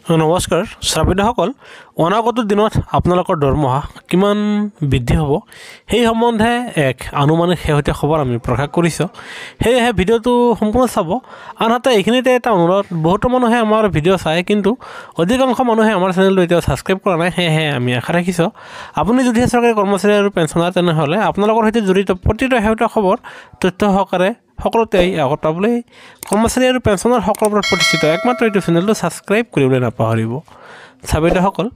নমস্কাৰ শ্ৰাৱিকসকল অনাগত দিনত আপোনালোকৰ দৰমহা কিমান বৃদ্ধি হ'ব সেই সম্বন্ধে এক আনুমানিক শেহতীয়া খবৰ আমি প্ৰকাশ কৰিছোঁ সেয়েহে ভিডিঅ'টো সম্পূৰ্ণ চাব আনহাতে এইখিনিতে এটা অনুৰোধ বহুতো মানুহে আমাৰ ভিডিঅ' চায় কিন্তু অধিকাংশ মানুহে আমাৰ চেনেলটো এতিয়াও ছাবস্ক্ৰাইব কৰা নাই সেয়েহে আমি আশা ৰাখিছোঁ আপুনি যদি চৰকাৰী কৰ্মচাৰী আৰু পেঞ্চনাৰ তেনেহ'লে আপোনালোকৰ সৈতে জড়িত প্ৰতিটো শেহতীয়া খবৰ তথ্য সহকাৰে সকলোতে আগত পাবলৈ কৰ্মচাৰী আৰু পেঞ্চনাৰ সকলৰ ওপৰত প্ৰতিষ্ঠিত একমাত্ৰ এইটো চেনেলটো ছাবস্ক্ৰাইব কৰিবলৈ নাপাহৰিব চাবিদাসকল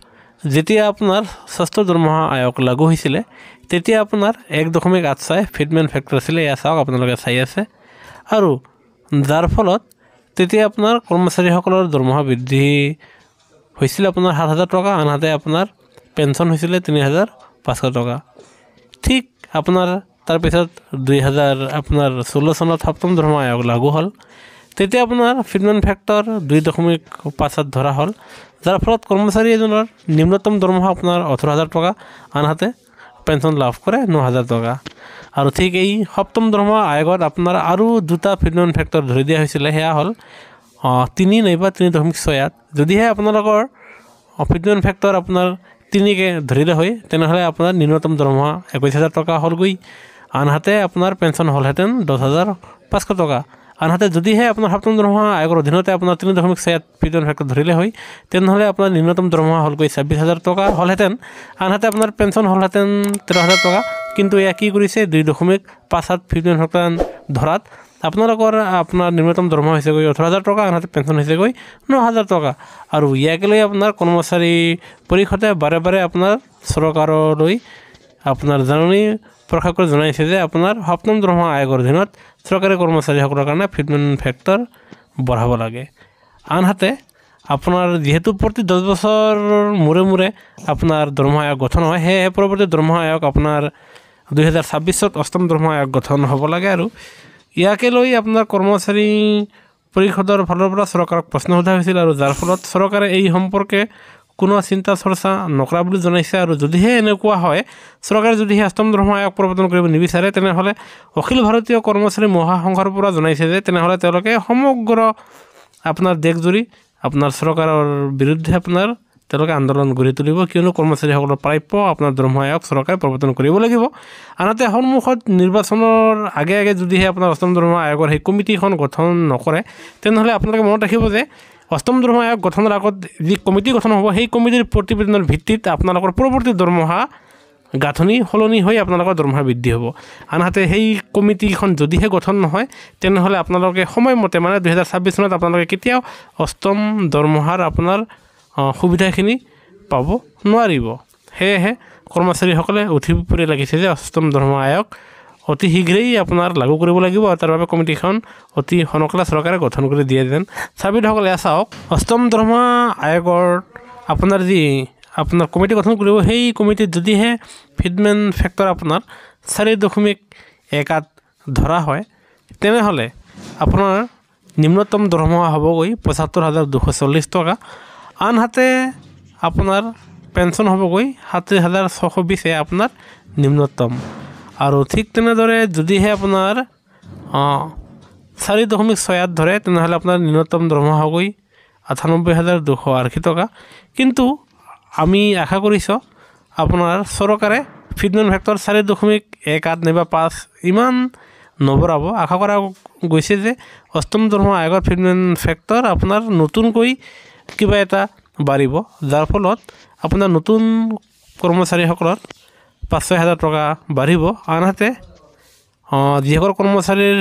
যেতিয়া আপোনাৰ ষষ্ঠ দৰমহা আয়োগ লাগু হৈছিলে তেতিয়া আপোনাৰ 1.86 ফিটমেন ফেক্টৰ আছিলে এয়া চাওক আপোনালোকে চাই আছে আৰু যাৰ ফলত তেতিয়া আপোনাৰ কৰ্মচাৰীসকলৰ দৰমহা বৃদ্ধি হৈছিল আপোনাৰ 7,000 টকা আনহাতে আপোনাৰ পেঞ্চন হৈছিলে 3,500 টকা ঠিক আপোনাৰ তাৰপিছত 2016 চনত সপ্তম দৰমহা আয়োগ লাগু হ'ল তেতিয়া আপোনাৰ ফিটমেন ফেক্টৰ 2.5 ধৰা হ'ল যাৰ ফলত কৰ্মচাৰী এজনৰ নিম্নতম দৰমহা আপোনাৰ 18,000 টকা আনহাতে পেঞ্চন লাভ কৰে 9,000 টকা আৰু ঠিক এই সপ্তম দৰমহা আয়োগত আপোনাৰ আৰু দুটা ফিটমেন ফেক্টৰ ধৰি দিয়া হৈছিলে সেয়া হ'ল 3 নাইবা 3.68 যদিহে আপোনালোকৰ ফিটমেন ফেক্টৰ আপোনাৰ 3কে ধৰিলে হয় তেনেহ'লে আপোনাৰ নিম্নতম দৰমহা 21,000 টকা হ'লগৈ আনহাতে আপোনাৰ পেঞ্চন হ'লহেঁতেন 10,500 টকা আনহাতে যদিহে আপোনাৰ সপ্তম দৰমহা আয়োগৰ অধীনতে আপোনাৰ 3.68 ফিটমেন ফেক্টৰ ধৰিলে হয় তেনেহ'লে আপোনাৰ নিম্নতম দৰমহা হ'লগৈ 26,000 টকা হ'লহেঁতেন আনহাতে আপোনাৰ পেঞ্চন হ'লহেঁতেন 13,000 টকা কিন্তু এয়া কি কৰিছে 2.57 ফিটমেন ফেক্টৰ ধৰাত আপোনালোকৰ আপোনাৰ নিম্নতম দৰমহা হৈছেগৈ 18,000 টকা আনহাতে পেঞ্চন হৈছেগৈ 9,000 টকা আৰু ইয়াকে লৈ আপোনাৰ কৰ্মচাৰী পৰিষদে বাৰে বাৰে আপোনাৰ চৰকাৰলৈ আপোনাৰ জাননী প্ৰকাশ কৰি জনাইছে যে আপোনাৰ সপ্তম দৰমহা আয়োগৰ অধীনত চৰকাৰী কৰ্মচাৰীসকলৰ কাৰণে ফিটমেন ফেক্টৰ বঢ়াব লাগে আনহাতে আপোনাৰ যিহেতু প্ৰতি 10 বছৰ মূৰে আপোনাৰ দৰমহা আয়োগ গঠন হয় সেয়েহে পৰৱৰ্তী দৰমহা আয়োগ আপোনাৰ 2026 অষ্টম দৰমহা আয়োগ গঠন হ'ব লাগে আৰু ইয়াকে লৈ আপোনাৰ কৰ্মচাৰী পৰিষদৰ ফালৰ পৰা চৰকাৰক প্ৰশ্ন সোধা হৈছিল আৰু যাৰ ফলত চৰকাৰে এই সম্পৰ্কে কোনো চিন্তা চৰ্চা নকৰা বুলি জনাইছে আৰু যদিহে এনেকুৱা হয় চৰকাৰে যদিহে অষ্টম দৰমহা আয়োগ প্ৰৱৰ্তন কৰিব নিবিচাৰে তেনেহ'লে অখিল ভাৰতীয় কৰ্মচাৰী মহাসংঘৰ পৰা জনাইছে যে তেনেহ'লে তেওঁলোকে সমগ্ৰ আপোনাৰ দেশজুৰি আপোনাৰ চৰকাৰৰ বিৰুদ্ধে আপোনাৰ তেওঁলোকে আন্দোলন গঢ়ি তুলিব কিয়নো কৰ্মচাৰীসকলৰ প্ৰাপ্য আপোনাৰ দৰমহা আয়োগ চৰকাৰে প্ৰৱৰ্তন কৰিব লাগিব আনহাতে সন্মুখত নিৰ্বাচনৰ আগে যদিহে আপোনাৰ অষ্টম দৰমহা আয়োগৰ সেই কমিটিখন গঠন নকৰে তেনেহ'লে আপোনালোকে মনত ৰাখিব যে অষ্টম দৰমহা আয়োগ গঠনৰ আগত যি কমিটি গঠন হ'ব সেই কমিটিৰ প্ৰতিবেদনৰ ভিত্তিত আপোনালোকৰ পৰৱৰ্তী দৰমহা গাঁথনি সলনি হৈ আপোনালোকৰ দৰমহা বৃদ্ধি হ'ব আনহাতে সেই কমিটিখন যদিহে গঠন নহয় তেনেহ'লে আপোনালোকে সময়মতে মানে 2026 চনত আপোনালোকে কেতিয়াও অষ্টম দৰমহাৰ আপোনাৰ সুবিধাখিনি পাব নোৱাৰিব সেয়েহে কৰ্মচাৰীসকলে উঠি পৰি লাগিছে যে অষ্টম দৰমহা আয়োগ অতি শীঘ্ৰেই আপোনাৰ লাগু কৰিব লাগিব আৰু তাৰ বাবে কমিটিখন অতি সোনকালে চৰকাৰে গঠন কৰি দিয়ে যেন চাবিসকলে চাওক অষ্টম দৰমহা আয়োগৰ আপোনাৰ যি আপোনাৰ কমিটি গঠন কৰিব সেই কমিটিত যদিহে ফিটমেন ফেক্টৰ আপোনাৰ 4.1 ধৰা হয় তেনেহ'লে আপোনাৰ নিম্নতম দৰমহা হ'বগৈ 75,240 টকা আনহাতে আপোনাৰ পেঞ্চন হ'বগৈ 30,620 আপোনাৰ নিম্নতম আৰু ঠিক তেনেদৰে যদিহে আপোনাৰ 4.68 ধৰে তেনেহ'লে আপোনাৰ নিম্নতম দৰমহা হ'বগৈ 98,280 টকা কিন্তু আমি আশা কৰিছোঁ আপোনাৰ চৰকাৰে ফিটমেন ফেক্টৰ 4.18 নাইবা 5 ইমান নবঢ়াব আশা কৰা গৈছে যে অষ্টম দৰমহা আয়োগৰ ফিটমেন ফেক্টৰ আপোনাৰ নতুনকৈ কিবা এটা বাঢ়িব যাৰ ফলত আপোনাৰ নতুন কৰ্মচাৰীসকলৰ 5,000 টকা বাঢ়িব আনহাতে যিসকল কৰ্মচাৰীৰ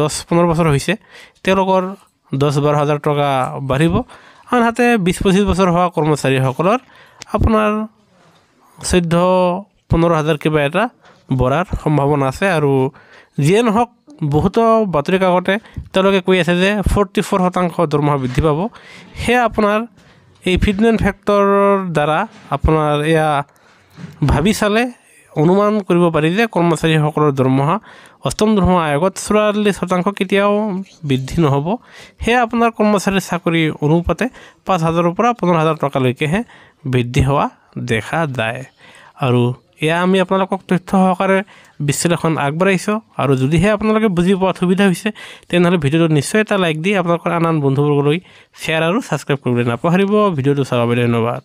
10-15 বছৰ হৈছে তেওঁলোকৰ 10-12,000 টকা বাঢ়িব আনহাতে 20-25 বছৰ হোৱা কৰ্মচাৰীসকলৰ আপোনাৰ 14-15,000 কিবা এটা বঢ়াৰ সম্ভাৱনা আছে আৰু যিয়ে নহওক বহুতো বাতৰি কাকতে তেওঁলোকে কৈ আছে যে 44% দৰমহা বৃদ্ধি পাব সেয়া আপোনাৰ এই ফিটমেন ফেক্টৰৰ দ্বাৰা আপোনাৰ এয়া ভাবি চালে অনুমান কৰিব পাৰি যে কৰ্মচাৰীসকলৰ দৰমহা অষ্টম দৰমহা আয়োগত 44% কেতিয়াও বৃদ্ধি নহ'ব সেয়া আপোনাৰ কৰ্মচাৰীৰ চাকৰি অনুপাতে 5,000ৰ পৰা 15,000 টকালৈকেহে বৃদ্ধি হোৱা দেখা যায় আৰু এয়া আমি আপোনালোকক তথ্য সহকাৰে বিশ্লেষণ আগবঢ়াইছোঁ আৰু যদিহে আপোনালোকে বুজি পোৱাত সুবিধা হৈছে তেনেহ'লে ভিডিঅ'টো নিশ্চয় এটা লাইক দি আপোনালোকৰ আন বন্ধুবৰ্গলৈ শ্বেয়াৰ আৰু ছাবস্ক্ৰাইব কৰিবলৈ নাপাহৰিব ভিডিঅ'টো চাবৰ বাবে ধন্যবাদ